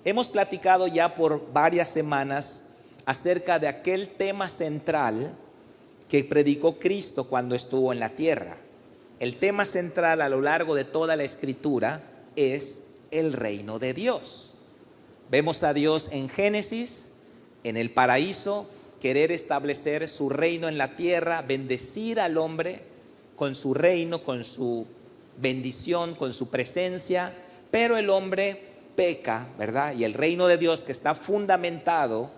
Hemos platicado ya por varias semanas acerca de aquel tema central que predicó Cristo cuando estuvo en la tierra. El tema central a lo largo de toda la Escritura es el reino de Dios. Vemos a Dios en Génesis, en el paraíso, querer establecer su reino en la tierra, bendecir al hombre con su reino, con su bendición, con su presencia, pero el hombre peca, ¿verdad? Y el reino de Dios, que está fundamentado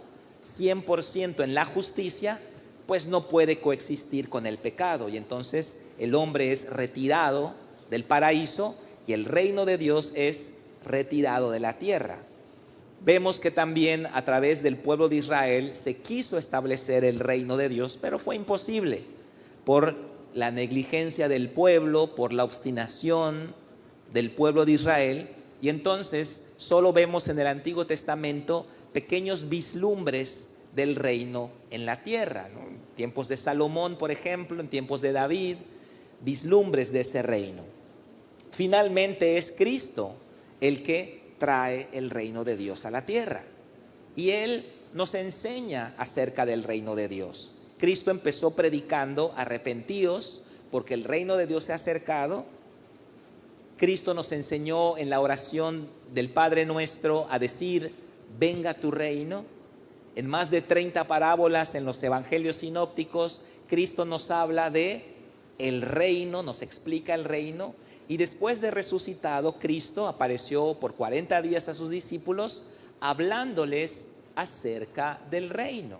100% en la justicia, pues no puede coexistir con el pecado. Y entonces el hombre es retirado del paraíso y el reino de Dios es retirado de la tierra. Vemos que también a través del pueblo de Israel se quiso establecer el reino de Dios, pero fue imposible por la negligencia del pueblo, por la obstinación del pueblo de Israel. Y entonces solo vemos en el Antiguo Testamento pequeños vislumbres del reino en la tierra, ¿no? En tiempos de Salomón, por ejemplo, en tiempos de David, vislumbres de ese reino. Finalmente es Cristo el que trae el reino de Dios a la tierra. Y Él nos enseña acerca del reino de Dios. Cristo empezó predicando: arrepentíos, porque el reino de Dios se ha acercado. Cristo nos enseñó en la oración del Padre Nuestro a decir: venga tu reino. En más de 30 parábolas en los evangelios sinópticos, Cristo nos habla de el reino, nos explica el reino. Y después de resucitado, Cristo apareció por 40 días a sus discípulos hablándoles acerca del reino.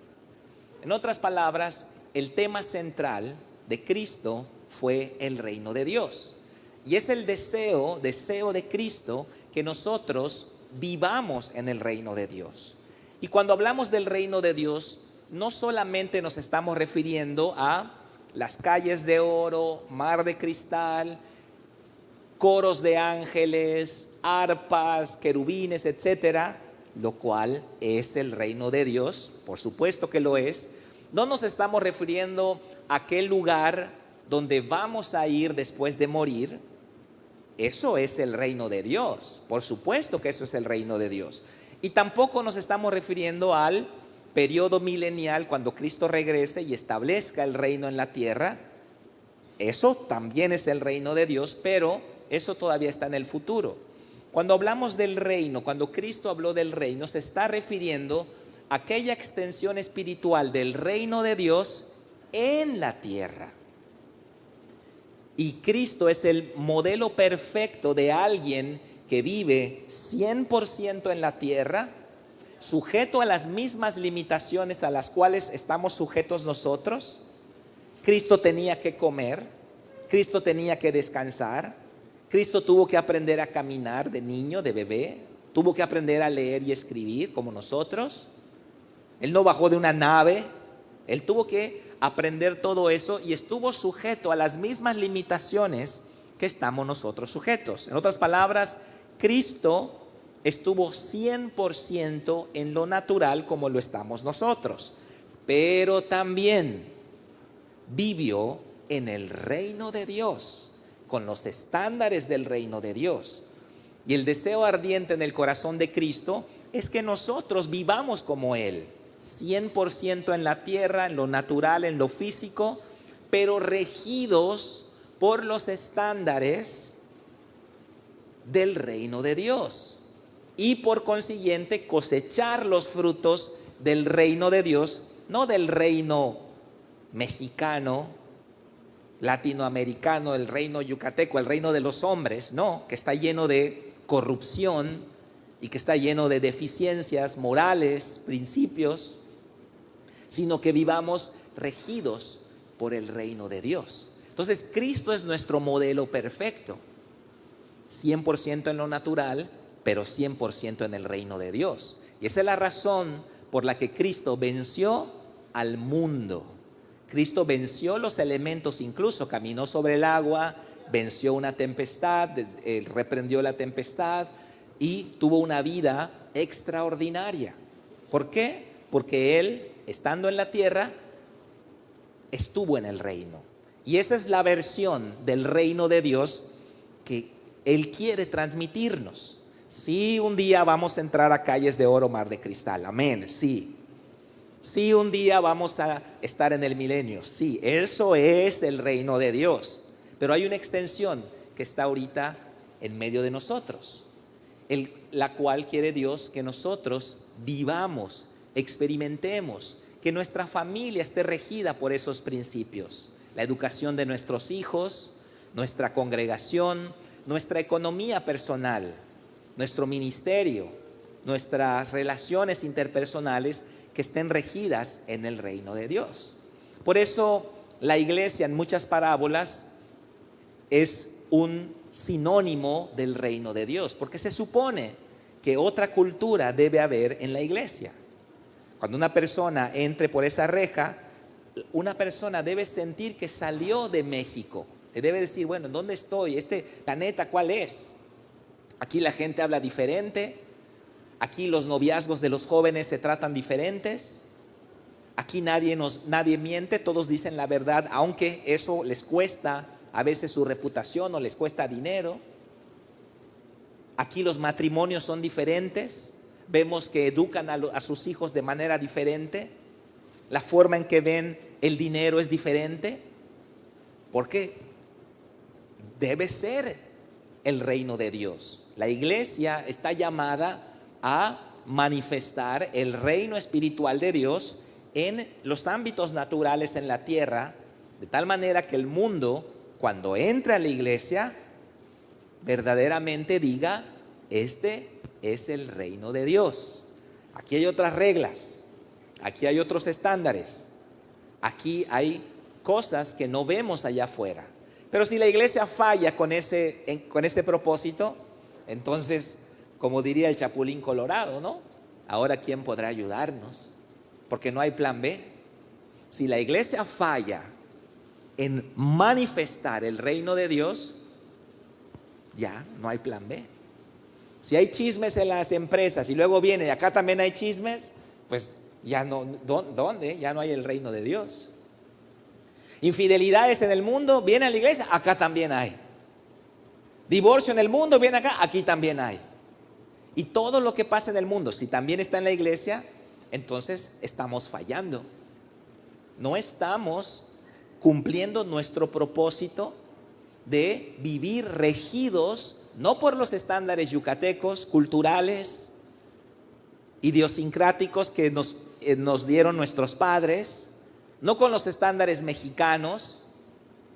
En otras palabras, el tema central de Cristo fue el reino de Dios. Y es el deseo de Cristo que nosotros vivamos en el reino de Dios. Y cuando hablamos del reino de Dios, no solamente nos estamos refiriendo a las calles de oro, mar de cristal, coros de ángeles, arpas, querubines, etcétera, lo cual es el reino de Dios, por supuesto que lo es. No nos estamos refiriendo a aquel lugar donde vamos a ir después de morir. Eso es el reino de Dios, por supuesto que eso es el reino de Dios. Y tampoco nos estamos refiriendo al periodo milenial, cuando Cristo regrese y establezca el reino en la tierra. Eso también es el reino de Dios, pero eso todavía está en el futuro. Cuando hablamos del reino, cuando Cristo habló del reino, se está refiriendo a aquella extensión espiritual del reino de Dios en la tierra. Y Cristo es el modelo perfecto de alguien que vive 100% en la tierra, sujeto a las mismas limitaciones a las cuales estamos sujetos nosotros. Cristo tenía que comer, Cristo tenía que descansar, Cristo tuvo que aprender a caminar de niño, de bebé, tuvo que aprender a leer y escribir como nosotros. Él no bajó de una nave, Él tuvo que aprender todo eso y estuvo sujeto a las mismas limitaciones que estamos nosotros sujetos. En otras palabras, Cristo estuvo 100% en lo natural como lo estamos nosotros, pero también vivió en el reino de Dios, con los estándares del reino de Dios. Y el deseo ardiente en el corazón de Cristo es que nosotros vivamos como Él, 100% en la tierra, en lo natural, en lo físico, pero regidos por los estándares del reino de Dios. Y por consiguiente cosechar los frutos del reino de Dios, no del reino mexicano, latinoamericano, el reino yucateco, el reino de los hombres, no, que está lleno de corrupción y que está lleno de deficiencias morales, principios, sino que vivamos regidos por el reino de Dios. Entonces, Cristo es nuestro modelo perfecto, 100% en lo natural, pero 100% en el reino de Dios. Y esa es la razón por la que Cristo venció al mundo. Cristo venció los elementos, incluso caminó sobre el agua, venció una tempestad, reprendió la tempestad y tuvo una vida extraordinaria. ¿Por qué? Porque Él, estando en la tierra, estuvo en el reino. Y esa es la versión del reino de Dios que Él quiere transmitirnos. Sí, un día vamos a entrar a calles de oro, mar de cristal. Amén, sí. Sí, un día vamos a estar en el milenio. Sí, eso es el reino de Dios. Pero hay una extensión que está ahorita en medio de nosotros, la cual quiere Dios que nosotros vivamos, experimentemos, que nuestra familia esté regida por esos principios. La educación de nuestros hijos, nuestra congregación, nuestra economía personal, nuestro ministerio, nuestras relaciones interpersonales que estén regidas en el reino de Dios. Por eso la iglesia en muchas parábolas es un sinónimo del reino de Dios, porque se supone que otra cultura debe haber en la iglesia. Cuando una persona entre por esa reja, una persona debe sentir que salió de México. Debe decir, bueno, ¿dónde estoy? ¿Este planeta cuál es? Aquí la gente habla diferente. Aquí los noviazgos de los jóvenes se tratan diferentes. Aquí nadie miente, todos dicen la verdad, aunque eso les cuesta a veces su reputación o les cuesta dinero. Aquí los matrimonios son diferentes. Vemos que educan a sus hijos de manera diferente. La forma en que ven el dinero es diferente. ¿Por qué? Debe ser el reino de Dios. La iglesia está llamada a manifestar el reino espiritual de Dios en los ámbitos naturales en la tierra, de tal manera que el mundo, cuando entra a la iglesia, verdaderamente diga, este es el reino de Dios. Aquí hay otras reglas, aquí hay otros estándares, aquí hay cosas que no vemos allá afuera. Pero si la iglesia falla con ese propósito, entonces, como diría el Chapulín Colorado, ¿no? Ahora, ¿quién podrá ayudarnos? Porque no hay plan B. Si la iglesia falla en manifestar el reino de Dios, ya no hay plan B. Si hay chismes en las empresas y luego viene y acá también hay chismes, pues ya no, ¿dónde? Ya no hay el reino de Dios. Infidelidades en el mundo, viene a la iglesia, acá también hay. Divorcio en el mundo, viene acá, aquí también hay. Y todo lo que pasa en el mundo, si también está en la iglesia, entonces estamos fallando. No estamos cumpliendo nuestro propósito de vivir regidos no por los estándares yucatecos, culturales, idiosincráticos que nos dieron nuestros padres, no con los estándares mexicanos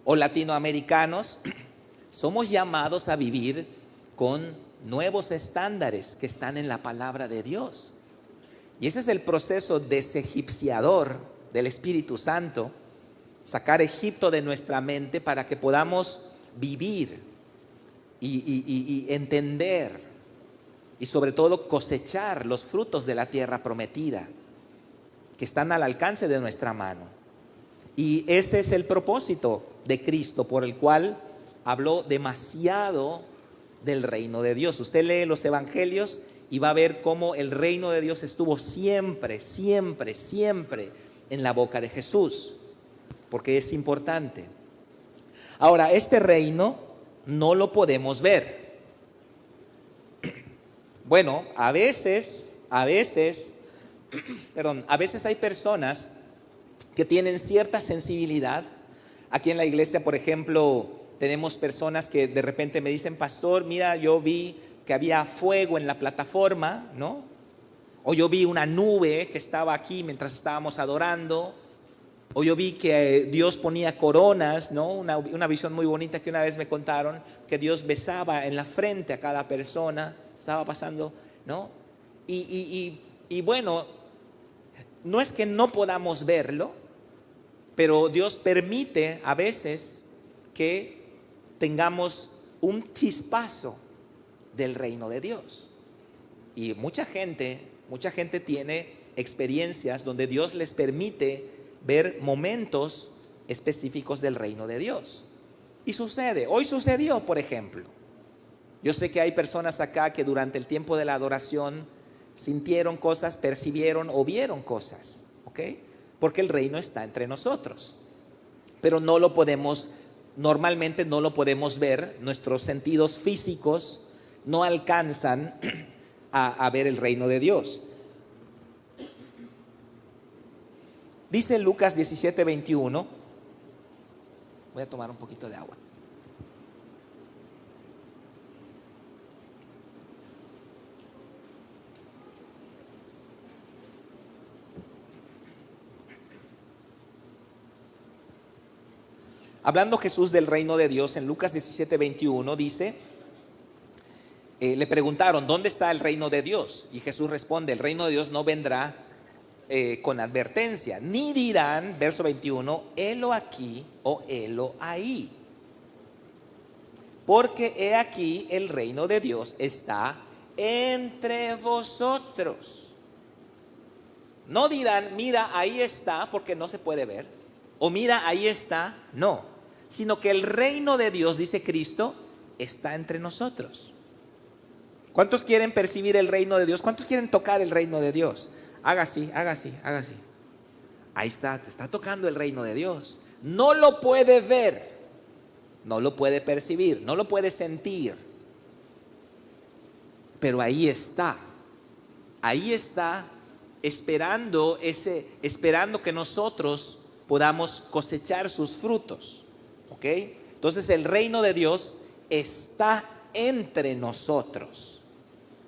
o latinoamericanos. Somos llamados a vivir con nuevos estándares que están en la palabra de Dios. Y ese es el proceso desegipciador del Espíritu Santo, sacar Egipto de nuestra mente para que podamos vivir y entender y sobre todo cosechar los frutos de la tierra prometida que están al alcance de nuestra mano. Y ese es el propósito de Cristo, por el cual habló demasiado del reino de Dios. Usted lee los evangelios y va a ver cómo el reino de Dios estuvo siempre, siempre, siempre en la boca de Jesús, porque es importante. Ahora, este reino no lo podemos ver. Bueno, a veces hay personas que tienen cierta sensibilidad. Aquí en la iglesia, por ejemplo, tenemos personas que de repente me dicen, pastor, mira, yo vi que había fuego en la plataforma, ¿no? O yo vi una nube que estaba aquí mientras estábamos adorando. O yo vi que Dios ponía coronas, ¿no? Una visión muy bonita que una vez me contaron, que Dios besaba en la frente a cada persona. Estaba pasando, ¿no? Y bueno, no es que no podamos verlo, pero Dios permite a veces que tengamos un chispazo del reino de Dios. Y mucha gente tiene experiencias donde Dios les permite ver momentos específicos del reino de Dios. Y sucede, hoy sucedió, por ejemplo. Yo sé que hay personas acá que durante el tiempo de la adoración sintieron cosas, percibieron o vieron cosas, ¿ok? Porque el reino está entre nosotros. Pero normalmente no lo podemos ver, nuestros sentidos físicos no alcanzan a ver el reino de Dios. Dice Lucas 17:21. Voy a tomar un poquito de agua. Hablando Jesús del reino de Dios en Lucas 17:21 dice, le preguntaron, ¿dónde está el reino de Dios? Y Jesús responde, el reino de Dios no vendrá con advertencia, ni dirán, verso 21, helo aquí o helo ahí. Porque he aquí el reino de Dios está entre vosotros. No dirán, mira, ahí está, porque no se puede ver. O mira, ahí está, no. Sino que el reino de Dios, dice Cristo, está entre nosotros. ¿Cuántos quieren percibir el reino de Dios? ¿Cuántos quieren tocar el reino de Dios? Haga así, haga así, haga así. Ahí está, te está tocando el reino de Dios. No lo puede ver, no lo puede percibir, no lo puede sentir. Pero ahí está esperando que nosotros podamos cosechar sus frutos. ¿Ok? Entonces el reino de Dios está entre nosotros.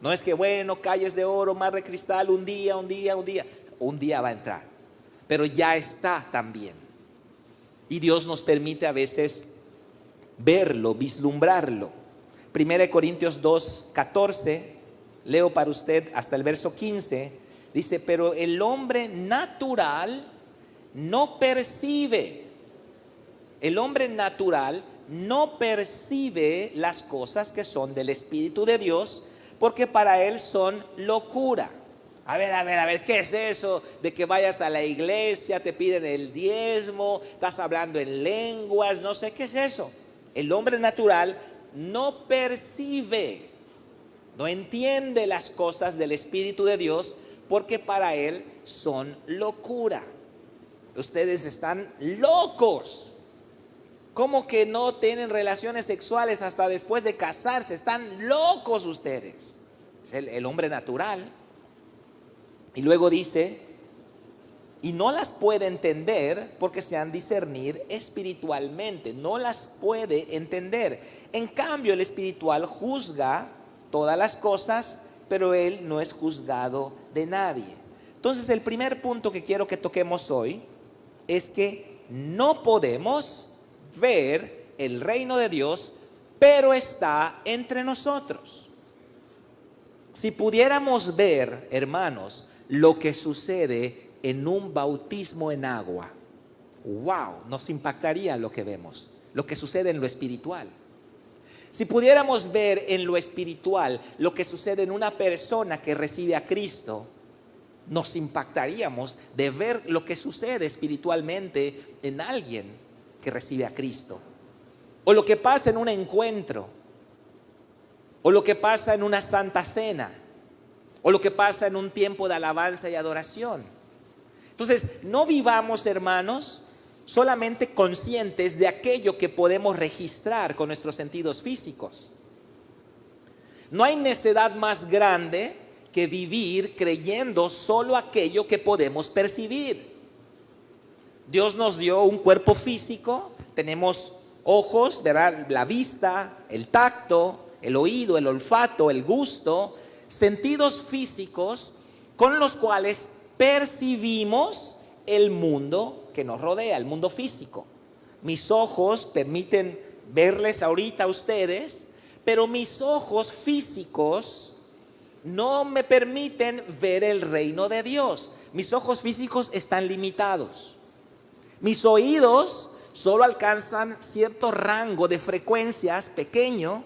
No es que, bueno, calles de oro, mar de cristal, un día va a entrar. Pero ya está también. Y Dios nos permite a veces verlo, vislumbrarlo. 1 Corintios 2:14, leo para usted hasta el verso 15, dice, pero el hombre natural no percibe. El hombre natural no percibe las cosas que son del Espíritu de Dios, porque para él son locura. A ver, ¿qué es eso de que vayas a la iglesia, te piden el diezmo, estás hablando en lenguas, no sé qué es eso? El hombre natural no percibe, no entiende las cosas del Espíritu de Dios, porque para él son locura. Ustedes están locos. ¿Cómo que no tienen relaciones sexuales hasta después de casarse? Están locos ustedes. Es el hombre natural. Y luego dice, y no las puede entender porque se han de discernir espiritualmente. No las puede entender. En cambio, el espiritual juzga todas las cosas, pero él no es juzgado de nadie. Entonces, el primer punto que quiero que toquemos hoy es que no podemos ver el reino de Dios, pero está entre nosotros. Si pudiéramos ver, hermanos, lo que sucede en un bautismo en agua, wow, nos impactaría lo que vemos, lo que sucede en lo espiritual. Si pudiéramos ver en lo espiritual lo que sucede en una persona que recibe a Cristo, nos impactaríamos de ver lo que sucede espiritualmente en alguien que recibe a Cristo, o lo que pasa en un encuentro, o lo que pasa en una santa cena, o lo que pasa en un tiempo de alabanza y adoración. Entonces, no vivamos, hermanos, solamente conscientes de aquello que podemos registrar con nuestros sentidos físicos. No hay necedad más grande que vivir creyendo solo aquello que podemos percibir. Dios nos dio un cuerpo físico, tenemos ojos, ¿verdad? La vista, el tacto, el oído, el olfato, el gusto, sentidos físicos con los cuales percibimos el mundo que nos rodea, el mundo físico. Mis ojos permiten verles ahorita a ustedes, pero mis ojos físicos no me permiten ver el reino de Dios. Mis ojos físicos están limitados. Mis oídos solo alcanzan cierto rango de frecuencias pequeño,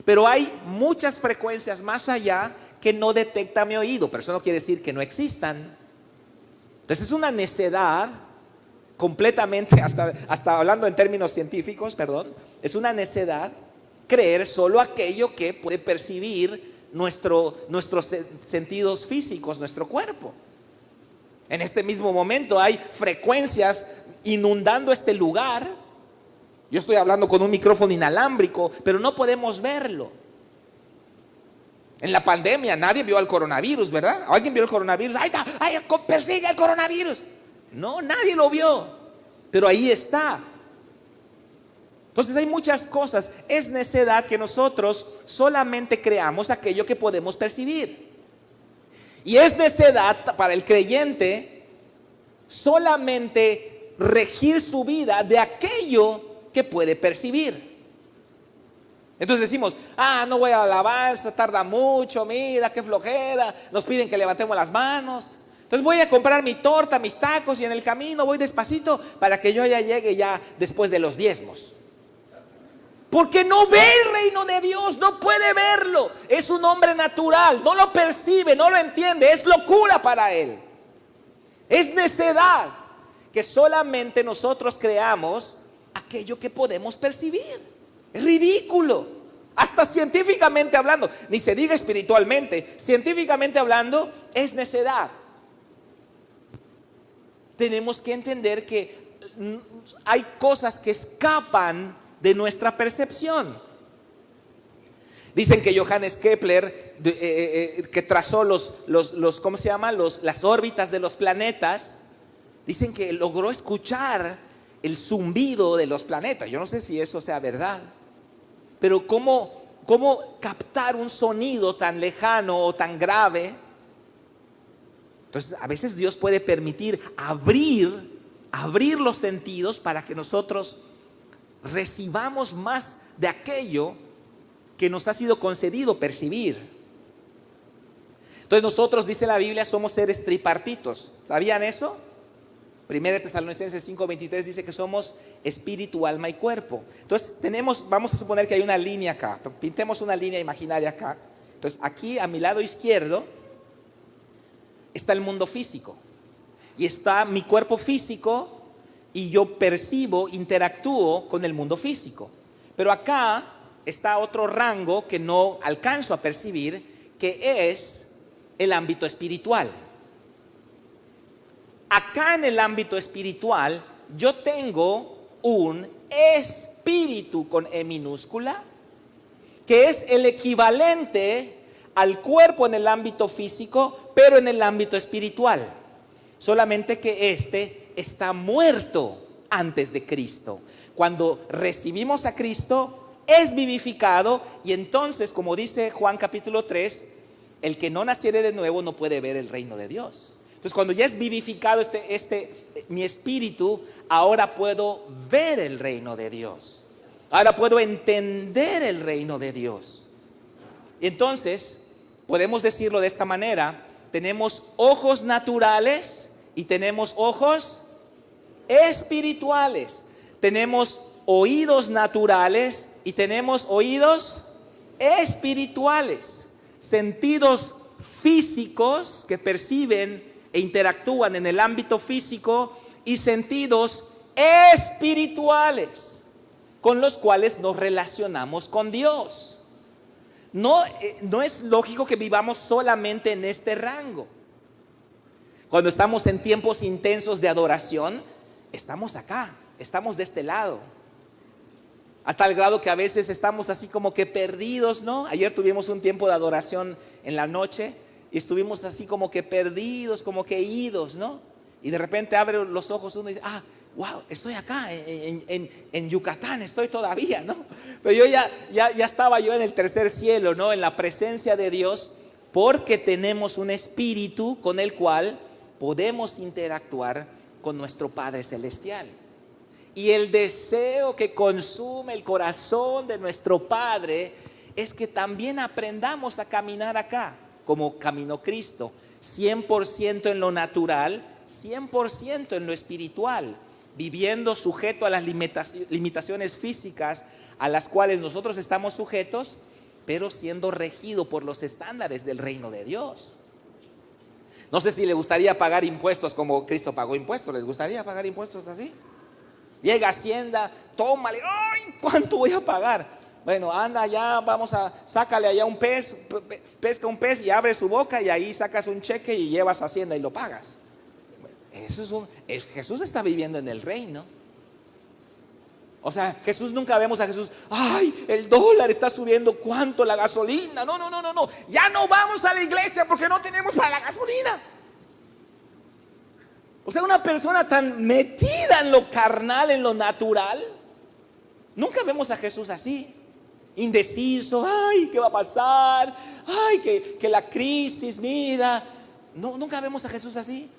pero hay muchas frecuencias más allá que no detecta mi oído, pero eso no quiere decir que no existan. Entonces es una necedad completamente, hasta hablando en términos científicos, es una necedad creer solo aquello que puede percibir nuestros sentidos físicos, nuestro cuerpo. En este mismo momento hay frecuencias inundando este lugar. Yo estoy hablando con un micrófono inalámbrico, pero no podemos verlo. En la pandemia nadie vio al coronavirus, ¿verdad? ¿Alguien vio el coronavirus? ¡Ahí está! ¡Ay, persigue el coronavirus! No, nadie lo vio, pero ahí está. Entonces hay muchas cosas. Es necedad que nosotros solamente creamos aquello que podemos percibir. Y es necedad para el creyente solamente regir su vida de aquello que puede percibir. Entonces decimos, no voy a la alabanza, tarda mucho, mira qué flojera, nos piden que levantemos las manos. Entonces voy a comprar mi torta, mis tacos y en el camino voy despacito para que yo ya llegue ya después de los diezmos. Porque no ve el reino de Dios, no puede verlo. Es un hombre natural, no lo percibe, no lo entiende, es locura para él. Es necedad que solamente nosotros creamos aquello que podemos percibir. Es ridículo, hasta científicamente hablando, ni se diga espiritualmente, científicamente hablando es necedad. Tenemos que entender que hay cosas que escapan de nuestra percepción. Dicen que Johannes Kepler, que trazó ¿cómo se llama? Las órbitas de los planetas, dicen que logró escuchar el zumbido de los planetas. Yo no sé si eso sea verdad, pero ¿cómo captar un sonido tan lejano o tan grave? Entonces, a veces Dios puede permitir abrir los sentidos para que nosotros recibamos más de aquello que nos ha sido concedido percibir. Entonces nosotros, dice la Biblia, somos seres tripartitos. ¿Sabían eso? 1 Tesalonicenses 5:23 dice que somos espíritu, alma y cuerpo. Entonces vamos a suponer que hay una línea acá. Pintemos una línea imaginaria acá. Entonces aquí a mi lado izquierdo está el mundo físico. Y está mi cuerpo físico y yo percibo, interactúo con el mundo físico. Pero acá está otro rango que no alcanzo a percibir, que es el ámbito espiritual. Acá en el ámbito espiritual yo tengo un espíritu con E minúscula, que es el equivalente al cuerpo en el ámbito físico, pero en el ámbito espiritual. Solamente que está muerto antes de Cristo. Cuando recibimos a Cristo, es vivificado y entonces, como dice Juan capítulo 3, el que no naciere de nuevo no puede ver el reino de Dios. Entonces, cuando ya es vivificado mi espíritu, ahora puedo ver el reino de Dios. Ahora puedo entender el reino de Dios. Entonces, podemos decirlo de esta manera: tenemos ojos naturales y tenemos ojos espirituales. Tenemos oídos naturales y tenemos oídos espirituales. Sentidos físicos que perciben e interactúan en el ámbito físico y sentidos espirituales con los cuales nos relacionamos con Dios. No es lógico que vivamos solamente en este rango. Cuando estamos en tiempos intensos de adoración, estamos acá, estamos de este lado. A tal grado que a veces estamos así como que perdidos, ¿no? Ayer tuvimos un tiempo de adoración en la noche y estuvimos así como que perdidos, como que idos, ¿no? Y de repente abre los ojos uno y dice, wow, estoy acá en Yucatán, estoy todavía, ¿no? Pero yo ya estaba yo en el tercer cielo, ¿no? En la presencia de Dios, porque tenemos un espíritu con el cual podemos interactuar con nuestro Padre Celestial. Y el deseo que consume el corazón de nuestro Padre es que también aprendamos a caminar acá, como caminó Cristo, 100% en lo natural, 100% en lo espiritual, viviendo sujeto a las limitaciones físicas a las cuales nosotros estamos sujetos, pero siendo regido por los estándares del reino de Dios. No sé si le gustaría pagar impuestos como Cristo pagó impuestos. ¿Les gustaría pagar impuestos así? Llega Hacienda, tómale, ¡ay! ¿Cuánto voy a pagar? Bueno, anda allá, sácale allá un pez, pesca un pez y abre su boca y ahí sacas un cheque y llevas a Hacienda y lo pagas. Jesús está viviendo en el reino. O sea, Jesús, nunca vemos a Jesús, ay, el dólar está subiendo, ¿cuánto la gasolina? No, no, no, no, no. Ya no vamos a la iglesia porque no tenemos para la gasolina. O sea, una persona tan metida en lo carnal, en lo natural. Nunca vemos a Jesús así, indeciso, ay, ¿qué va a pasar? Ay, que la crisis, mira. No, nunca vemos a Jesús así.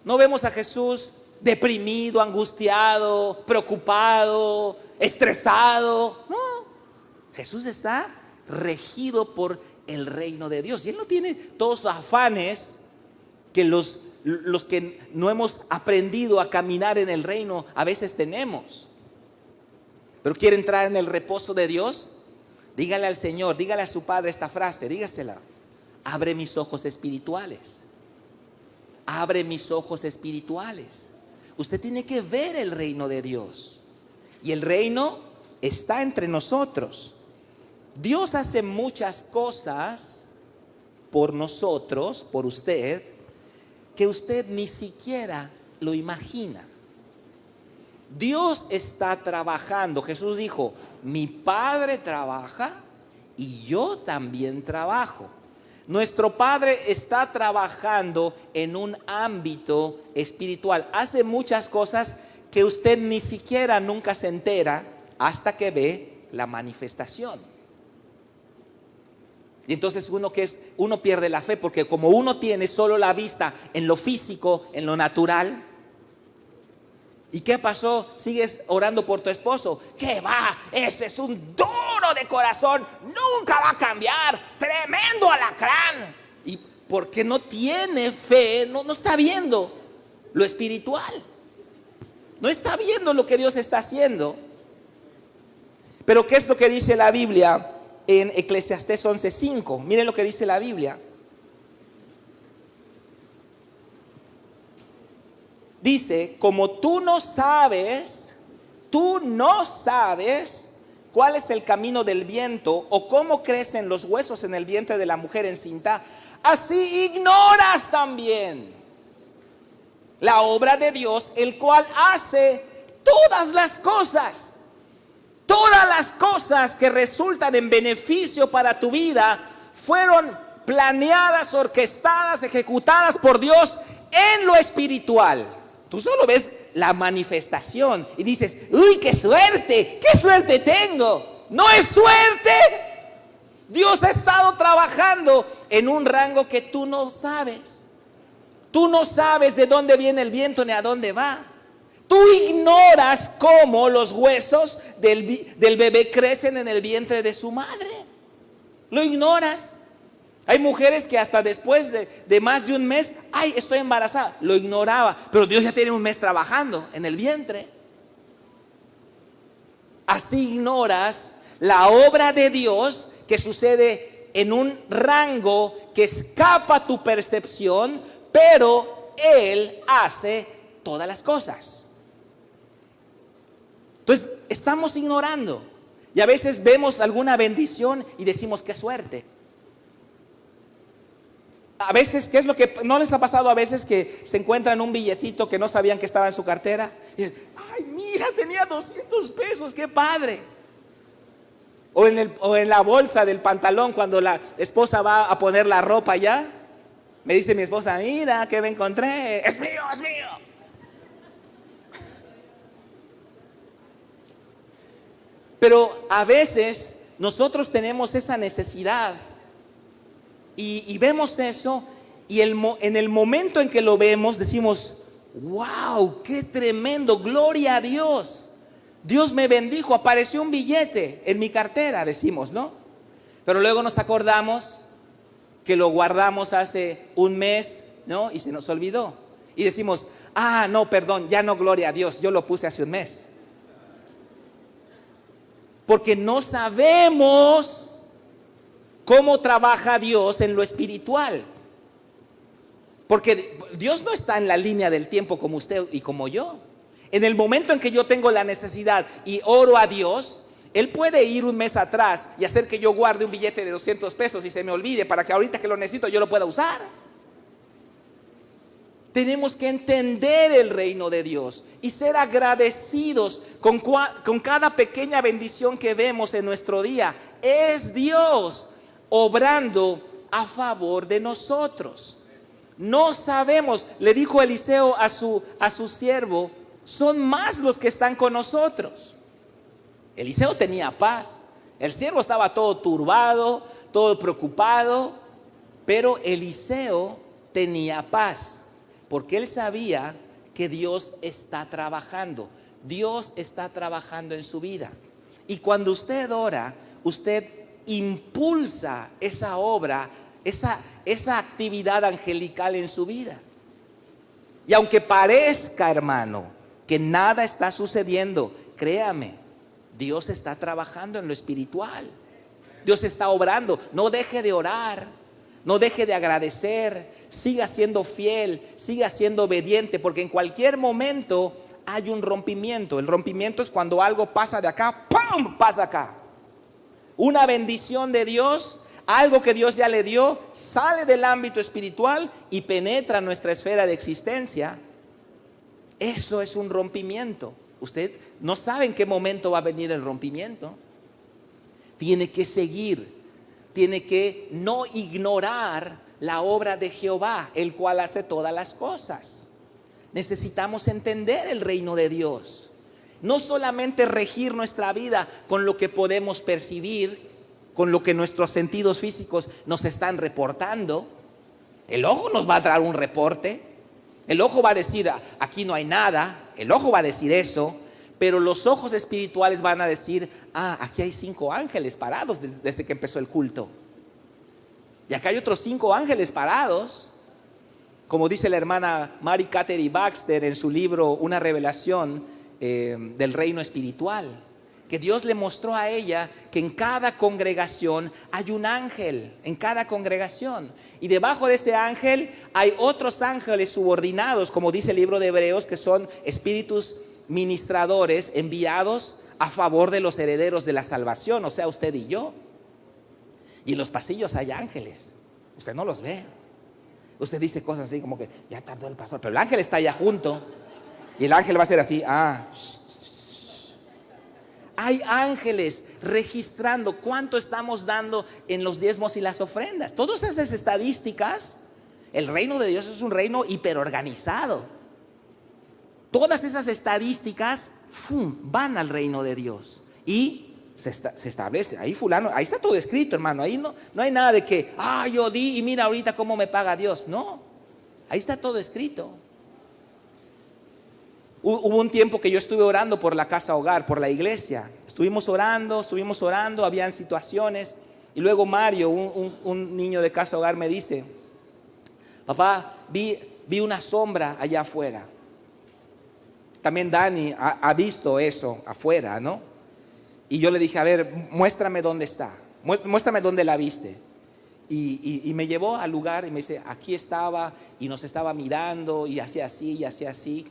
No vemos a Jesús deprimido, angustiado, preocupado, estresado. No, Jesús está regido por el reino de Dios. Y Él no tiene todos los afanes que los que no hemos aprendido a caminar en el reino a veces tenemos. Pero quiere entrar en el reposo de Dios. Dígale al Señor, dígale a su Padre esta frase, dígasela: abre mis ojos espirituales. Abre mis ojos espirituales. Usted tiene que ver el reino de Dios. Y el reino está entre nosotros. Dios hace muchas cosas por nosotros, por usted, que usted ni siquiera lo imagina. Dios está trabajando. Jesús dijo: mi Padre trabaja y yo también trabajo. Nuestro Padre está trabajando en un ámbito espiritual. Hace muchas cosas que usted ni siquiera nunca se entera hasta que ve la manifestación. Y entonces uno pierde la fe, porque como uno tiene solo la vista en lo físico, en lo natural. ¿Y qué pasó? ¿Sigues orando por tu esposo? ¿Qué va? Ese es un duro de corazón, nunca va a cambiar, tremendo alacrán. Y porque no tiene fe, no está viendo lo espiritual. No está viendo lo que Dios está haciendo. Pero ¿qué es lo que dice la Biblia en Eclesiastés 11:5? Miren lo que dice la Biblia. Dice: como tú no sabes cuál es el camino del viento, o cómo crecen los huesos en el vientre de la mujer encinta, así ignoras también la obra de Dios, el cual hace todas las cosas. Todas las cosas que resultan en beneficio para tu vida fueron planeadas, orquestadas, ejecutadas por Dios en lo espiritual. Tú solo ves la manifestación y dices: uy, qué suerte tengo. No es suerte. Dios ha estado trabajando en un rango que tú no sabes. Tú no sabes de dónde viene el viento ni a dónde va. Tú ignoras cómo los huesos del bebé crecen en el vientre de su madre. Lo ignoras. Hay mujeres que hasta después de más de un mes, ay, estoy embarazada, lo ignoraba, pero Dios ya tiene un mes trabajando en el vientre. Así ignoras la obra de Dios que sucede en un rango que escapa a tu percepción, pero Él hace todas las cosas. Entonces, estamos ignorando. Y a veces vemos alguna bendición y decimos: qué suerte. A veces, ¿qué es lo que no les ha pasado a veces que se encuentran un billetito que no sabían que estaba en su cartera? Y dicen: ay, mira, tenía 200 pesos, qué padre. O en la bolsa del pantalón, cuando la esposa va a poner la ropa ya, me dice mi esposa: mira, ¿qué me encontré? Es mío, es mío. Pero a veces nosotros tenemos esa necesidad y vemos eso, y en el momento en que lo vemos decimos: wow, qué tremendo, gloria a Dios. Dios me bendijo, apareció un billete en mi cartera, decimos, ¿no? Pero luego nos acordamos que lo guardamos hace un mes, ¿no? Y se nos olvidó. Y decimos: ah, no, perdón, ya no, gloria a Dios, yo lo puse hace un mes. Porque no sabemos cómo trabaja Dios en lo espiritual. Porque Dios no está en la línea del tiempo como usted y como yo. En el momento en que yo tengo la necesidad y oro a Dios, Él puede ir un mes atrás y hacer que yo guarde un billete de 200 pesos y se me olvide, para que ahorita que lo necesito yo lo pueda usar. Tenemos que entender el reino de Dios y ser agradecidos con cada pequeña bendición que vemos en nuestro día. Es Dios obrando a favor de nosotros. No sabemos, le dijo Eliseo a su siervo, son más los que están con nosotros. Eliseo tenía paz. El siervo estaba todo turbado, todo preocupado, pero Eliseo tenía paz. Porque él sabía que Dios está trabajando. Dios está trabajando en su vida. Y cuando usted ora, usted impulsa esa obra, esa actividad angelical en su vida. Y aunque parezca, hermano, que nada está sucediendo, créame, Dios está trabajando en lo espiritual. Dios está obrando. No deje de orar. No deje de agradecer, siga siendo fiel, siga siendo obediente, porque en cualquier momento hay un rompimiento. El rompimiento es cuando algo pasa de acá, ¡pum!, pasa acá. Una bendición de Dios, algo que Dios ya le dio, sale del ámbito espiritual y penetra nuestra esfera de existencia. Eso es un rompimiento. Usted no sabe en qué momento va a venir el rompimiento. Tiene que seguir. Tiene que no ignorar la obra de Jehová, el cual hace todas las cosas. Necesitamos entender el reino de Dios. No solamente regir nuestra vida con lo que podemos percibir, con lo que nuestros sentidos físicos nos están reportando. El ojo nos va a dar un reporte. El ojo va a decir, aquí no hay nada. El ojo va a decir eso. Pero los ojos espirituales van a decir, aquí hay 5 ángeles parados desde que empezó el culto. Y acá hay otros 5 ángeles parados. Como dice la hermana Mary Catherine Baxter en su libro Una revelación del reino espiritual. Que Dios le mostró a ella que en cada congregación hay un ángel, en cada congregación. Y debajo de ese ángel hay otros ángeles subordinados, como dice el libro de Hebreos, que son espíritus ministradores enviados a favor de los herederos de la salvación, o sea, usted y yo. Y en los pasillos hay ángeles, usted no los ve. Usted dice cosas así como que ya tardó el pastor, pero el ángel está allá junto y el ángel va a ser así, Hay ángeles registrando cuánto estamos dando en los diezmos y las ofrendas. Todas esas estadísticas, el reino de Dios es un reino hiperorganizado. Todas esas estadísticas van al reino de Dios y se establece. Ahí fulano, ahí está todo escrito, hermano. Ahí no hay nada de que, yo di y mira ahorita cómo me paga Dios. No, ahí está todo escrito. Hubo un tiempo que yo estuve orando por la casa hogar, por la iglesia. Estuvimos orando, habían situaciones. Y luego Mario, un niño de casa hogar, me dice, papá, vi una sombra allá afuera. También Dani ha visto eso afuera, ¿no? Y yo le dije, a ver, muéstrame dónde está, muéstrame dónde la viste. Y me llevó al lugar y me dice, aquí estaba y nos estaba mirando y hacía así y hacía así.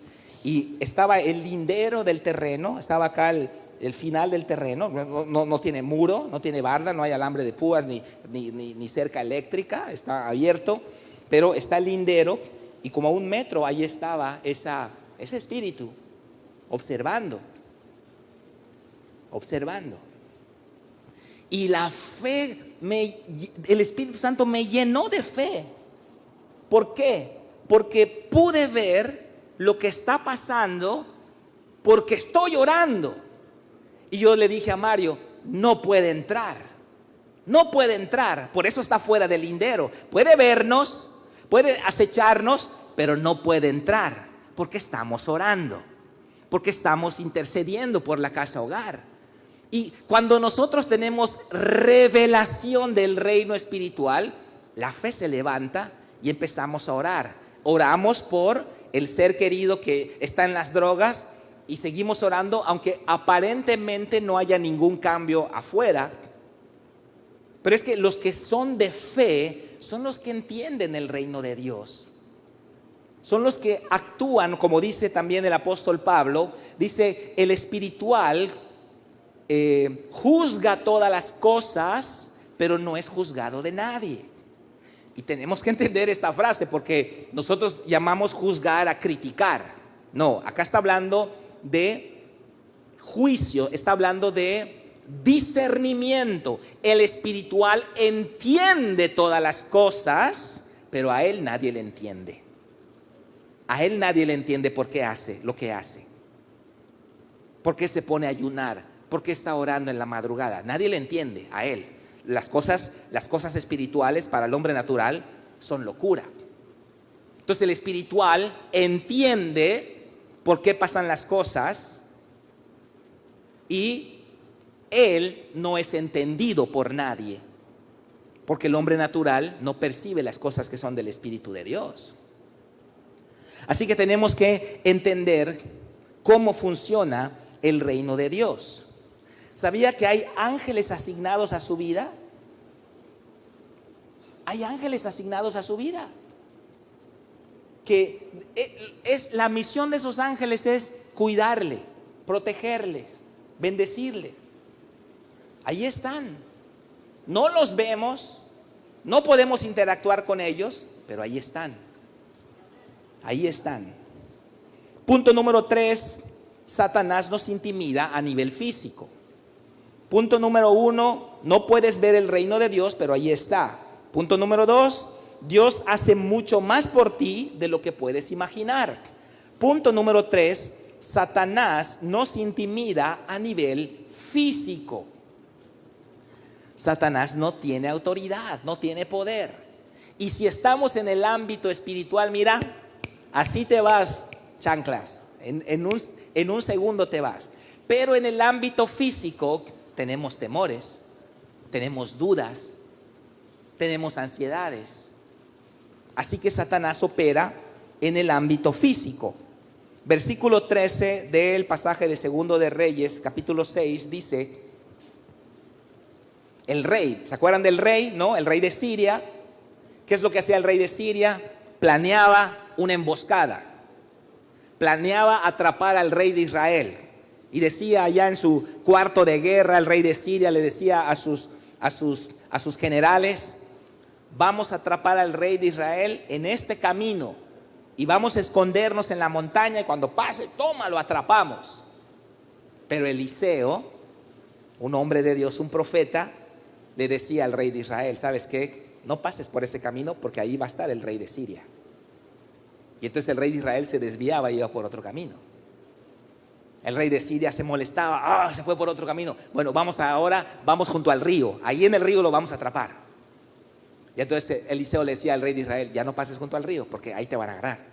Y estaba el lindero del terreno, estaba acá el final del terreno, no tiene muro, no tiene barda, no hay alambre de púas ni cerca eléctrica, está abierto, pero está el lindero y como a 1 metro ahí estaba ese espíritu observando. Y la fe, el Espíritu Santo me llenó de fe. ¿Por qué? Porque pude ver lo que está pasando porque estoy orando. Y yo le dije a Mario, no puede entrar, por eso está fuera del lindero. Puede vernos, puede acecharnos, pero no puede entrar, porque estamos orando, porque estamos intercediendo por la casa hogar. Y cuando nosotros tenemos revelación del reino espiritual, la fe se levanta y empezamos a orar. Oramos por el ser querido que está en las drogas y seguimos orando, aunque aparentemente no haya ningún cambio afuera. Pero es que los que son de fe son los que entienden el reino de Dios. Son los que actúan, como dice también el apóstol Pablo, dice el espiritual juzga todas las cosas, pero no es juzgado de nadie. Y tenemos que entender esta frase porque nosotros llamamos juzgar a criticar. No, acá está hablando de juicio, está hablando de discernimiento. El espiritual entiende todas las cosas, pero a él nadie le entiende. A él nadie le entiende por qué hace lo que hace. ¿Por qué se pone a ayunar? ¿Por qué está orando en la madrugada? Nadie le entiende a él. Las cosas espirituales para el hombre natural son locura. Entonces el espiritual entiende por qué pasan las cosas y él no es entendido por nadie, porque el hombre natural no percibe las cosas que son del Espíritu de Dios. Así que tenemos que entender cómo funciona el reino de Dios. ¿Sabía que hay ángeles asignados a su vida? Hay ángeles asignados a su vida. Que es la misión de esos ángeles es cuidarle, protegerle, bendecirle. Ahí están. No los vemos, no podemos interactuar con ellos, pero ahí están. Ahí están. Punto número 3, Satanás nos intimida a nivel físico. Punto número 1, no puedes ver el reino de Dios, pero ahí está. Punto número 2, Dios hace mucho más por ti de lo que puedes imaginar. Punto número 3, Satanás nos intimida a nivel físico. Satanás no tiene autoridad, no tiene poder. Y si estamos en el ámbito espiritual, mira, así te vas, chanclas. En un segundo te vas. Pero en el ámbito físico tenemos temores, tenemos dudas, tenemos ansiedades. Así que Satanás opera en el ámbito físico. Versículo 13 del pasaje de Segundo de Reyes, capítulo 6, dice: el rey, ¿se acuerdan del rey? ¿No? El rey de Siria. ¿Qué es lo que hacía el rey de Siria? Planeaba una emboscada. Planeaba atrapar al rey de Israel. Y decía allá en su cuarto de guerra, el rey de Siria le decía a sus generales: vamos a atrapar al rey de Israel en este camino y vamos a escondernos en la montaña, y cuando pase, toma, lo atrapamos. Pero Eliseo, un hombre de Dios, un profeta, le decía al rey de Israel: ¿sabes qué? No pases por ese camino porque ahí va a estar el rey de Siria. Y entonces el rey de Israel se desviaba y iba por otro camino. El rey de Siria se molestaba: se fue por otro camino. Bueno, vamos junto al río. Ahí en el río lo vamos a atrapar. Y entonces Eliseo le decía al rey de Israel: ya no pases junto al río porque ahí te van a agarrar.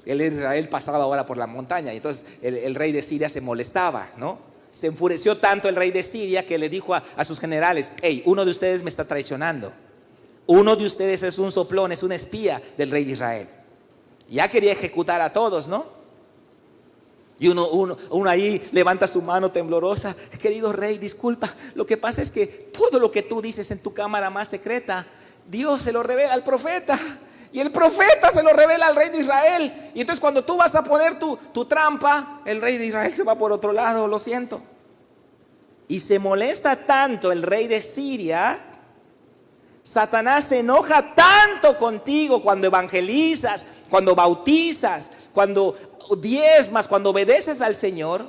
El rey de Israel pasaba ahora por la montaña, y entonces el rey de Siria se molestaba, ¿no? Se enfureció tanto el rey de Siria que le dijo a sus generales: hey, uno de ustedes me está traicionando. Uno de ustedes es un soplón, es un espía del rey de Israel. Ya quería ejecutar a todos, ¿no? Y uno ahí levanta su mano temblorosa: querido rey, disculpa, lo que pasa es que todo lo que tú dices en tu cámara más secreta, Dios se lo revela al profeta, y el profeta se lo revela al rey de Israel. Y entonces cuando tú vas a poner tu trampa, el rey de Israel se va por otro lado, lo siento. Y se molesta tanto el rey de Siria. Satanás se enoja tanto contigo cuando evangelizas, cuando bautizas, cuando diezmas, cuando obedeces al Señor.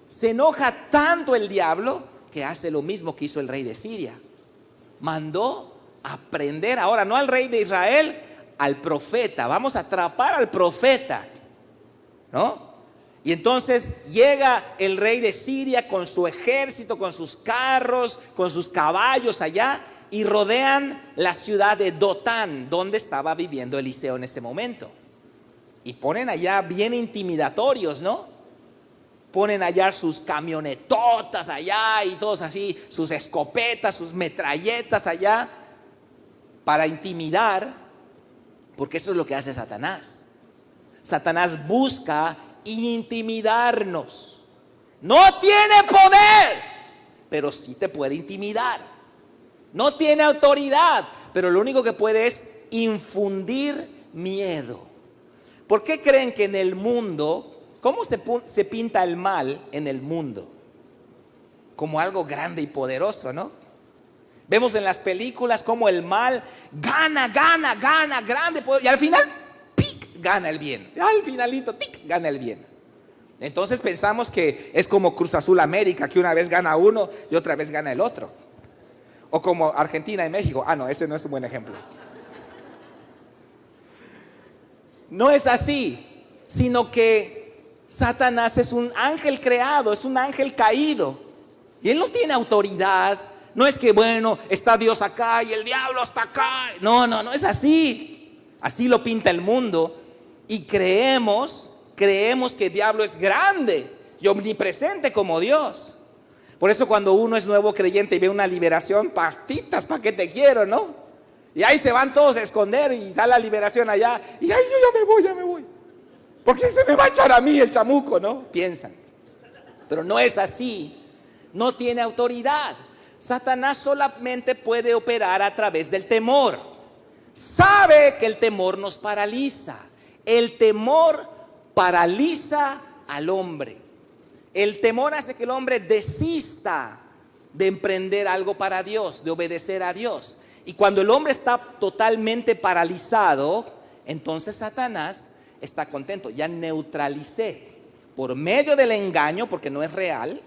Se enoja tanto el diablo que hace lo mismo que hizo el rey de Siria. Mandó a prender ahora no al rey de Israel, al profeta. Vamos a atrapar al profeta, ¿no? Y entonces llega el rey de Siria con su ejército, con sus carros, con sus caballos allá, y rodean la ciudad de Dotán, donde estaba viviendo Eliseo en ese momento. Y ponen allá bien intimidatorios, ¿no? Ponen allá sus camionetotas allá y todos así, sus escopetas, sus metralletas allá, para intimidar, porque eso es lo que hace Satanás. Satanás busca intimidarnos. No tiene poder, pero sí te puede intimidar. No tiene autoridad, pero lo único que puede es infundir miedo. ¿Por qué creen que en el mundo, cómo se pinta el mal en el mundo? Como algo grande y poderoso, ¿no? Vemos en las películas cómo el mal gana, grande poder, y al final, ¡pic!, gana el bien. Al finalito, ¡tic!, gana el bien. Entonces pensamos que es como Cruz Azul América, que una vez gana uno y otra vez gana el otro. O como Argentina y México. No, ese no es un buen ejemplo. No es así, sino que Satanás es un ángel creado, es un ángel caído. Y él no tiene autoridad. No es que, bueno, está Dios acá y el diablo está acá. No es así. Así lo pinta el mundo. Y creemos que el diablo es grande y omnipresente como Dios. Por eso cuando uno es nuevo creyente y ve una liberación, patitas, ¿para qué te quiero, no? Y ahí se van todos a esconder y está la liberación allá. Y ahí yo ya me voy. Porque se me va a echar a mí el chamuco, ¿no? Piensan. Pero no es así. No tiene autoridad. Satanás solamente puede operar a través del temor. Sabe que el temor nos paraliza. El temor paraliza al hombre. El temor hace que el hombre desista de emprender algo para Dios, de obedecer a Dios. Y cuando el hombre está totalmente paralizado, entonces Satanás está contento. Ya neutralicé por medio del engaño, porque no es real,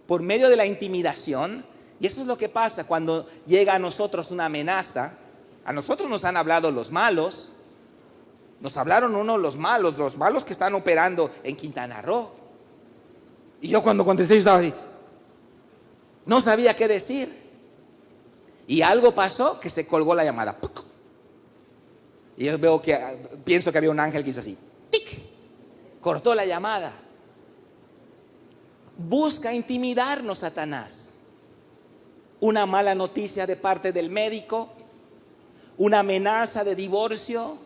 por medio de la intimidación. Y eso es lo que pasa cuando llega a nosotros una amenaza. A nosotros nos han hablado los malos. Nos hablaron los malos que están operando en Quintana Roo. Y yo cuando contesté, yo estaba así. No sabía qué decir. Y algo pasó que se colgó la llamada. Y yo pienso que había un ángel que hizo así. ¡Tic! Cortó la llamada. Busca intimidarnos, Satanás. Una mala noticia de parte del médico, una amenaza de divorcio,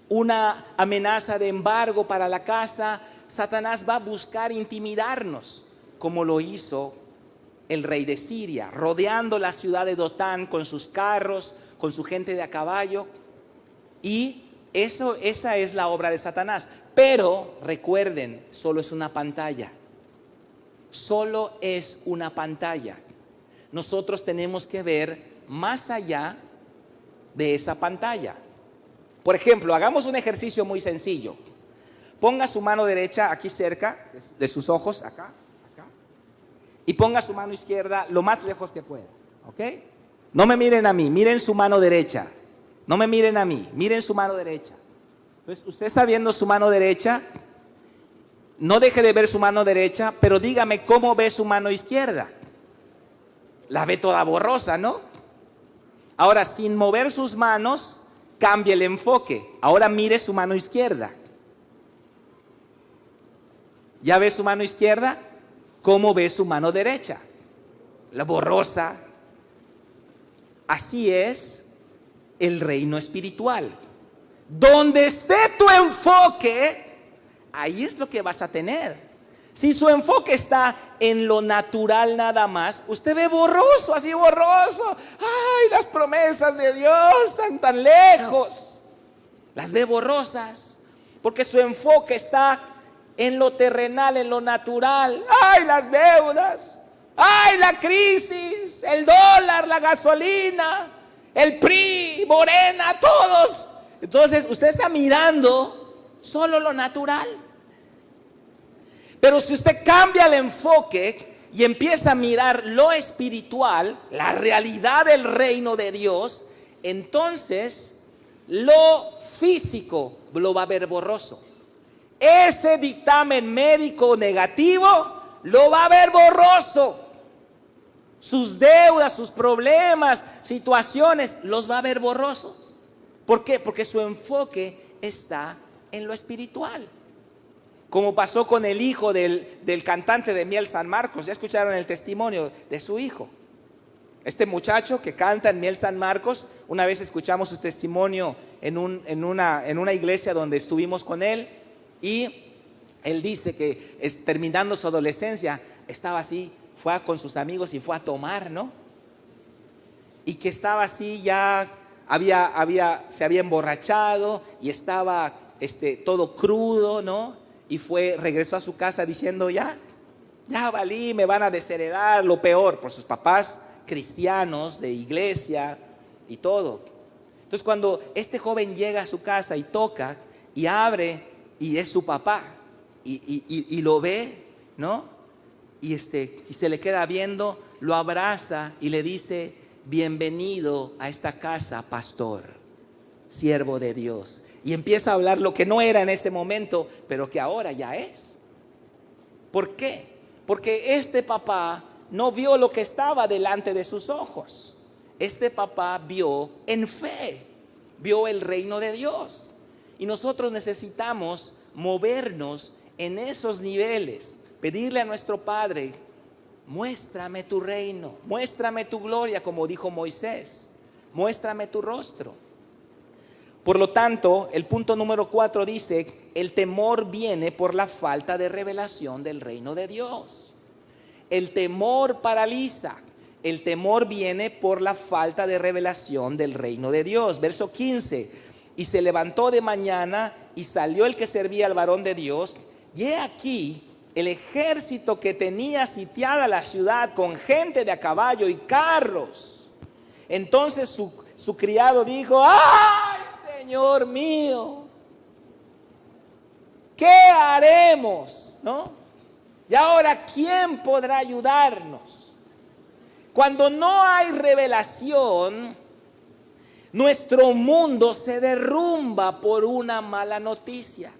una amenaza de embargo para la casa. Satanás va a buscar intimidarnos, como lo hizo el rey de Siria, rodeando la ciudad de Dotán con sus carros, con su gente de a caballo. Y esa es la obra de Satanás. Pero recuerden, solo es una pantalla. Solo es una pantalla. Nosotros tenemos que ver más allá de esa pantalla. Por ejemplo, hagamos un ejercicio muy sencillo. Ponga su mano derecha aquí cerca de sus ojos, acá. Y ponga su mano izquierda lo más lejos que pueda. ¿Ok? No me miren a mí, miren su mano derecha. No me miren a mí, miren su mano derecha. Entonces, usted está viendo su mano derecha. No deje de ver su mano derecha, pero dígame cómo ve su mano izquierda. La ve toda borrosa, ¿no? Ahora, sin mover sus manos, cambie el enfoque. Ahora mire su mano izquierda. ¿Ya ve su mano izquierda? ¿Cómo ve su mano derecha? La borrosa. Así es el reino espiritual. Donde esté tu enfoque, ahí es lo que vas a tener. Si su enfoque está en lo natural nada más, usted ve borroso, así borroso. Ay, las promesas de Dios están tan lejos. Las ve borrosas, porque su enfoque está en lo terrenal, en lo natural. Ay, las deudas. Ay, la crisis, el dólar, la gasolina, el PRI, Morena, todos. Entonces, usted está mirando solo lo natural. Pero si usted cambia el enfoque y empieza a mirar lo espiritual, la realidad del reino de Dios, entonces lo físico lo va a ver borroso. Ese dictamen médico negativo lo va a ver borroso. Sus deudas, sus problemas, situaciones, los va a ver borrosos. ¿Por qué? Porque su enfoque está en lo espiritual. Como pasó con el hijo del cantante de Miel San Marcos. Ya escucharon el testimonio de su hijo. Este muchacho que canta en Miel San Marcos, una vez escuchamos su testimonio en una iglesia donde estuvimos con él. Y él dice que terminando su adolescencia, estaba así, fue con sus amigos y fue a tomar, ¿no? Y que estaba así, ya se había emborrachado y estaba todo crudo, ¿no? Y regresó a su casa diciendo, ya valí, me van a desheredar, lo peor, por sus papás cristianos de iglesia y todo. Entonces cuando este joven llega a su casa y toca y abre y es su papá y lo ve, ¿no? Y se le queda viendo, lo abraza y le dice: bienvenido a esta casa, pastor, siervo de Dios. Y empieza a hablar lo que no era en ese momento, pero que ahora ya es. ¿Por qué? Porque este papá no vio lo que estaba delante de sus ojos. Este papá vio en fe, vio el reino de Dios. Y nosotros necesitamos movernos en esos niveles, pedirle a nuestro Padre: muéstrame tu reino, muéstrame tu gloria, como dijo Moisés, muéstrame tu rostro. Por lo tanto, el punto número 4 dice: el temor viene por la falta de revelación del reino de Dios. El temor paraliza. El temor viene por la falta de revelación del reino de Dios. Verso 15: y se levantó de mañana y salió el que servía al varón de Dios, y he aquí el ejército que tenía sitiada la ciudad con gente de a caballo y carros. Entonces su criado dijo: ¡ay, Señor mío! ¿Qué haremos? ¿No? Y ahora, ¿quién podrá ayudarnos? Cuando no hay revelación, nuestro mundo se derrumba por una mala noticia.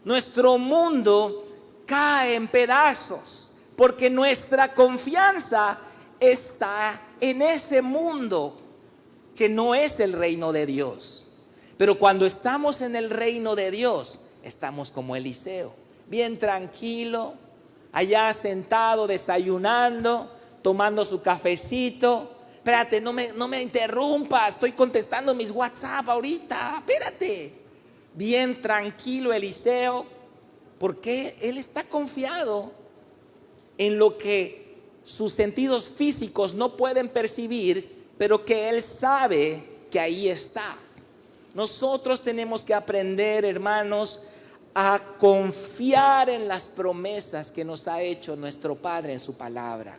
Nuestro mundo cae en pedazos porque nuestra confianza está en ese mundo que no es el reino de Dios. Pero cuando estamos en el reino de Dios, estamos como Eliseo, bien tranquilo, allá sentado, desayunando, tomando su cafecito. Espérate, no me interrumpas, estoy contestando mis WhatsApp ahorita, espérate. Bien tranquilo Eliseo, porque él está confiado en lo que sus sentidos físicos no pueden percibir, pero que él sabe que ahí está. Nosotros tenemos que aprender, hermanos, a confiar en las promesas que nos ha hecho nuestro Padre en su palabra.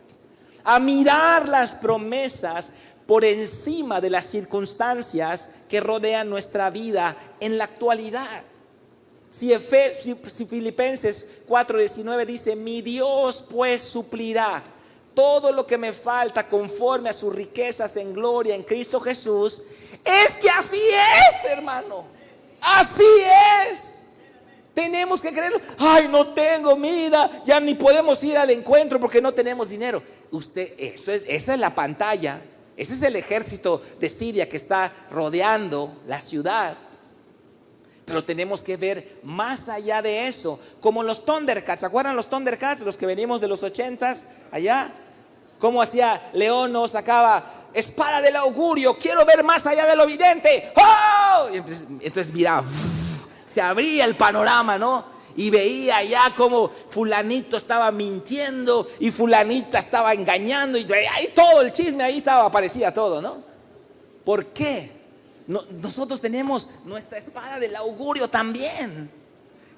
A mirar las promesas por encima de las circunstancias que rodean nuestra vida en la actualidad. Si Filipenses 4:19 dice: mi Dios pues suplirá todo lo que me falta conforme a sus riquezas en gloria en Cristo Jesús. Es que así es, hermano. Así es. Tenemos que creerlo. Ay, no tengo, mira, ya ni podemos ir al encuentro porque no tenemos dinero. Esa es la pantalla. Ese es el ejército de Siria que está rodeando la ciudad. Pero tenemos que ver más allá de eso, como los Thundercats. ¿Se acuerdan los Thundercats? Los que venimos de los 80s allá. Cómo hacía Leono, sacaba espada del augurio, quiero ver más allá de lo evidente. ¡Oh! Entonces miraba, se abría el panorama, ¿no? Y veía ya cómo fulanito estaba mintiendo y fulanita estaba engañando, y ahí todo el chisme, ahí aparecía todo, ¿no? ¿Por qué? Nosotros tenemos nuestra espada del augurio también,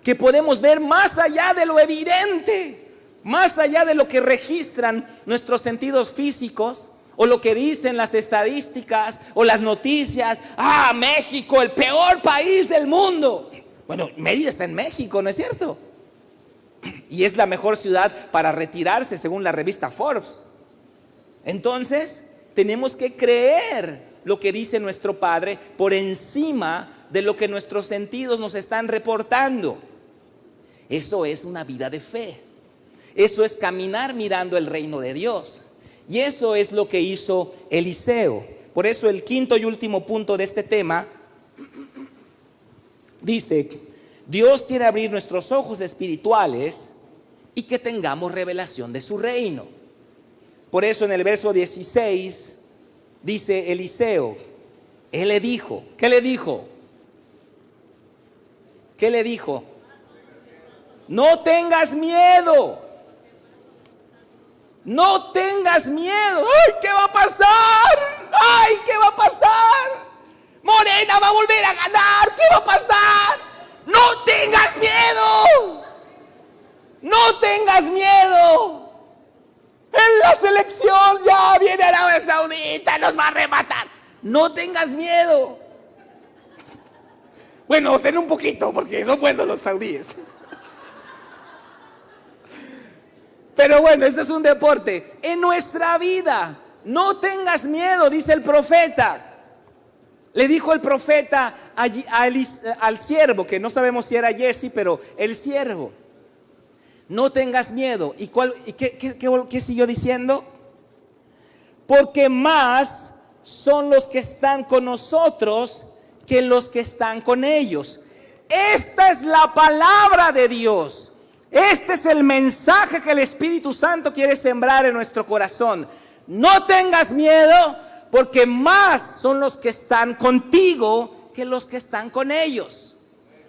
que podemos ver más allá de lo evidente, más allá de lo que registran nuestros sentidos físicos o lo que dicen las estadísticas o las noticias. ¡Ah, México, el peor país del mundo! Bueno, Mérida está en México, ¿no es cierto? Y es la mejor ciudad para retirarse según la revista Forbes. Entonces, tenemos que creer lo que dice nuestro Padre por encima de lo que nuestros sentidos nos están reportando. Eso es una vida de fe. Eso es caminar mirando el reino de Dios. Y eso es lo que hizo Eliseo. Por eso el quinto y último punto de este tema dice: Dios quiere abrir nuestros ojos espirituales y que tengamos revelación de su reino. Por eso en el verso 16 dice Eliseo, él le dijo, ¿qué le dijo? ¿Qué le dijo? No tengas miedo. No tengas miedo. ¡Ay, qué va a pasar! ¡Ay, qué va a pasar! Morena va a volver a ganar. ¿Qué va a pasar? ¡No tengas miedo! ¡No tengas miedo! En las selección, ya viene Arabia Saudita, nos va a rematar. No tengas miedo. Bueno, ten un poquito, porque son buenos los saudíes. Pero bueno, este es un deporte. En nuestra vida, no tengas miedo, dice el profeta. Le dijo el profeta al siervo, que no sabemos si era Jesse, pero el siervo. No tengas miedo. ¿Y qué siguió diciendo? Porque más son los que están con nosotros que los que están con ellos. Esta es la palabra de Dios. Este es el mensaje que el Espíritu Santo quiere sembrar en nuestro corazón. No tengas miedo, porque más son los que están contigo que los que están con ellos.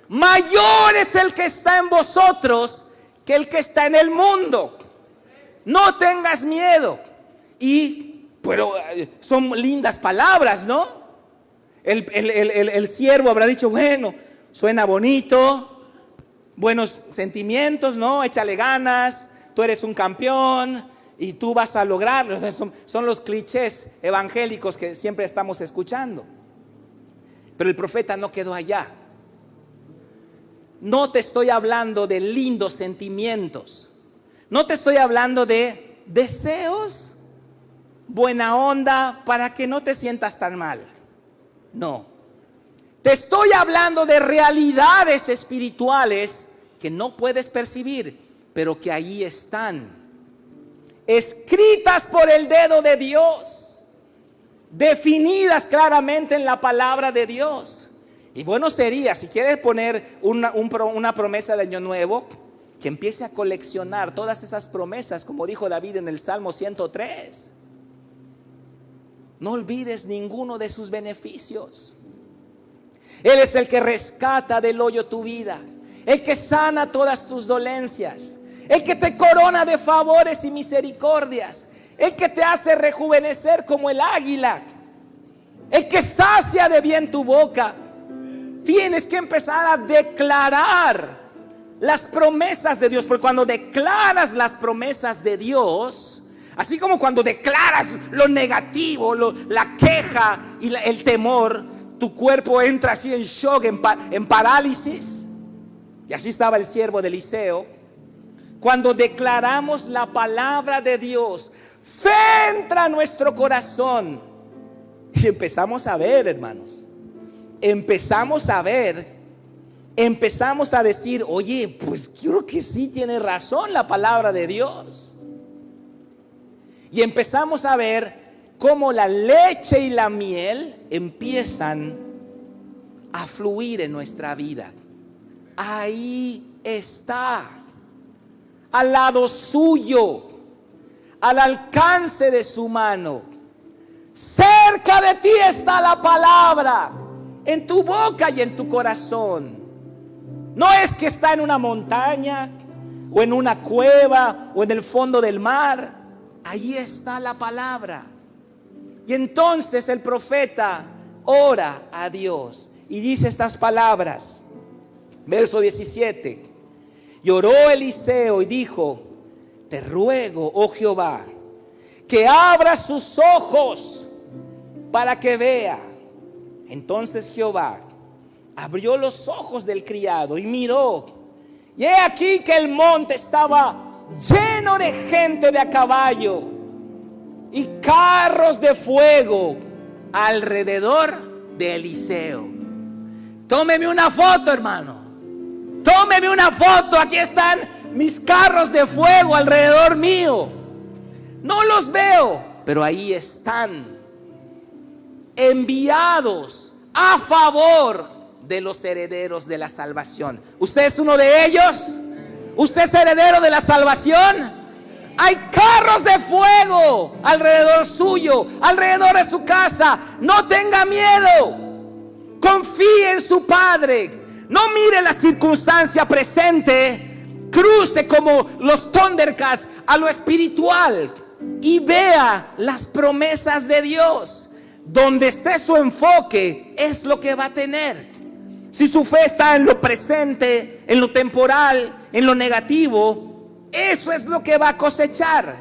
Mayor es el que está en vosotros que el que está en el mundo. No tengas miedo. Pero son lindas palabras, ¿no? El siervo habrá dicho, bueno, suena bonito, buenos sentimientos, ¿no? Échale ganas, tú eres un campeón y tú vas a lograrlo. Son los clichés evangélicos que siempre estamos escuchando. Pero el profeta no quedó allá. No te estoy hablando de lindos sentimientos. No te estoy hablando de deseos, buena onda, para que no te sientas tan mal. No. Te estoy hablando de realidades espirituales que no puedes percibir, pero que ahí están, escritas por el dedo de Dios, definidas claramente en la palabra de Dios. Y bueno sería, si quieres poner una promesa de año nuevo, que empiece a coleccionar todas esas promesas, como dijo David en el Salmo 103. No olvides ninguno de sus beneficios. Él es el que rescata del hoyo tu vida, el que sana todas tus dolencias, el que te corona de favores y misericordias, el que te hace rejuvenecer como el águila, el que sacia de bien tu boca. Tienes que empezar a declarar las promesas de Dios, porque cuando declaras las promesas de Dios, así como cuando declaras lo negativo, la queja y el temor, tu cuerpo entra así en shock, en parálisis. Y así estaba el siervo de Eliseo. Cuando declaramos la palabra de Dios, fe entra a nuestro corazón. Y empezamos a ver, hermanos. Empezamos a decir, oye, pues creo que sí tiene razón la palabra de Dios. Y empezamos a ver cómo la leche y la miel empiezan a fluir en nuestra vida. Ahí está, al lado suyo, al alcance de su mano. Cerca de ti está la palabra, en tu boca y en tu corazón. No es que está en una montaña o en una cueva o en el fondo del mar. Ahí está la palabra. Y entonces el profeta ora a Dios y dice estas palabras. Verso 17. Y oró Eliseo y dijo: te ruego, oh Jehová, que abras sus ojos para que vea. Entonces Jehová abrió los ojos del criado y miró, y he aquí que el monte estaba lleno de gente de a caballo y carros de fuego alrededor de Eliseo. Tómeme una foto, hermano. Tómeme una foto. Aquí están mis carros de fuego alrededor mío. No los veo, pero ahí están, enviados a favor de los herederos de la salvación. ¿Usted es uno de ellos? ¿Usted es heredero de la salvación? Hay carros de fuego alrededor suyo, alrededor de su casa. No tenga miedo. Confíe en su Padre. No mire la circunstancia presente. Cruce como los Thundercats a lo espiritual y vea las promesas de Dios. Donde esté su enfoque es lo que va a tener. Si su fe está en lo presente, en lo temporal, en lo negativo, eso es lo que va a cosechar.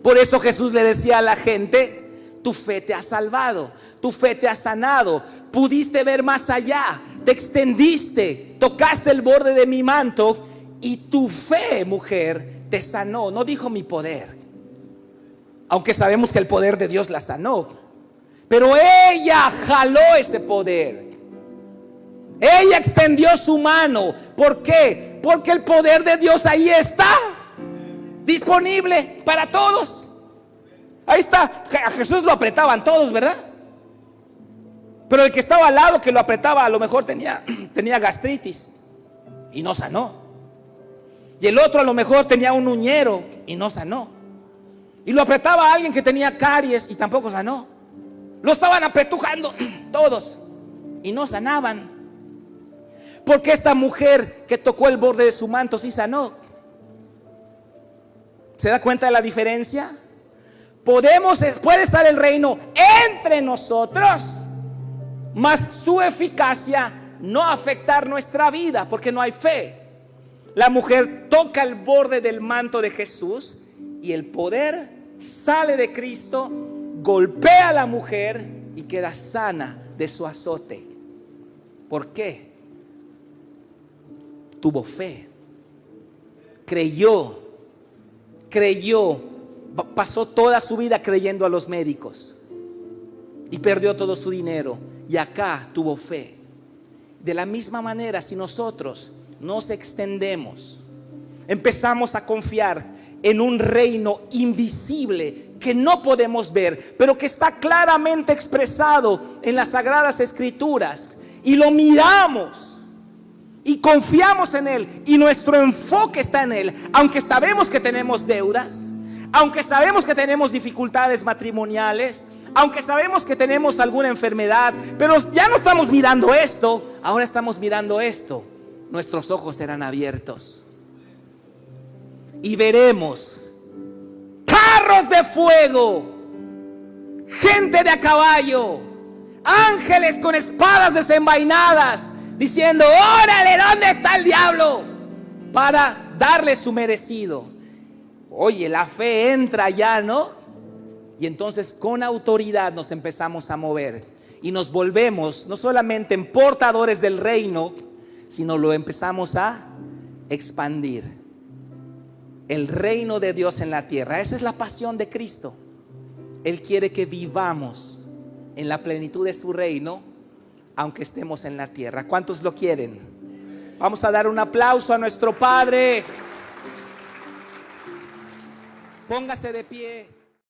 Por eso Jesús le decía a la gente: tu fe te ha salvado, tu fe te ha sanado, pudiste ver más allá, te extendiste, tocaste el borde de mi manto y tu fe, mujer, te sanó. No dijo mi poder, aunque sabemos que el poder de Dios la sanó, pero ella jaló ese poder. Ella extendió su mano. ¿Por qué? Porque el poder de Dios ahí está, disponible para todos. Ahí está. A Jesús lo apretaban todos, ¿verdad? Pero el que estaba al lado que lo apretaba, a lo mejor tenía gastritis y no sanó. Y el otro a lo mejor tenía un uñero y no sanó. Y lo apretaba a alguien que tenía caries y tampoco sanó. Lo estaban apretujando todos y no sanaban. Porque esta mujer que tocó el borde de su manto sí sanó. ¿Se da cuenta de la diferencia? Puede estar el reino entre nosotros, mas su eficacia no afectar nuestra vida porque no hay fe. La mujer toca el borde del manto de Jesús y el poder sale de Cristo, golpea a la mujer y queda sana de su azote. ¿Por qué? Tuvo fe, creyó, pasó toda su vida creyendo a los médicos y perdió todo su dinero, y acá tuvo fe. De la misma manera, si nosotros nos extendemos, empezamos a confiar en un reino invisible que no podemos ver, pero que está claramente expresado en las Sagradas Escrituras, y lo miramos y confiamos en Él, y nuestro enfoque está en Él, aunque sabemos que tenemos deudas, aunque sabemos que tenemos dificultades matrimoniales, aunque sabemos que tenemos alguna enfermedad, pero ya no estamos mirando esto, ahora estamos mirando esto. Nuestros ojos serán abiertos y veremos carros de fuego, gente de a caballo, ángeles con espadas desenvainadas, diciendo: órale, ¿dónde está el diablo? Para darle su merecido. Oye, la fe entra ya, ¿no? Y entonces con autoridad nos empezamos a mover y nos volvemos no solamente en portadores del reino, sino lo empezamos a expandir. El reino de Dios en la tierra. Esa es la pasión de Cristo. Él quiere que vivamos en la plenitud de su reino, aunque estemos en la tierra. ¿Cuántos lo quieren? Vamos a dar un aplauso a nuestro Padre. Póngase de pie.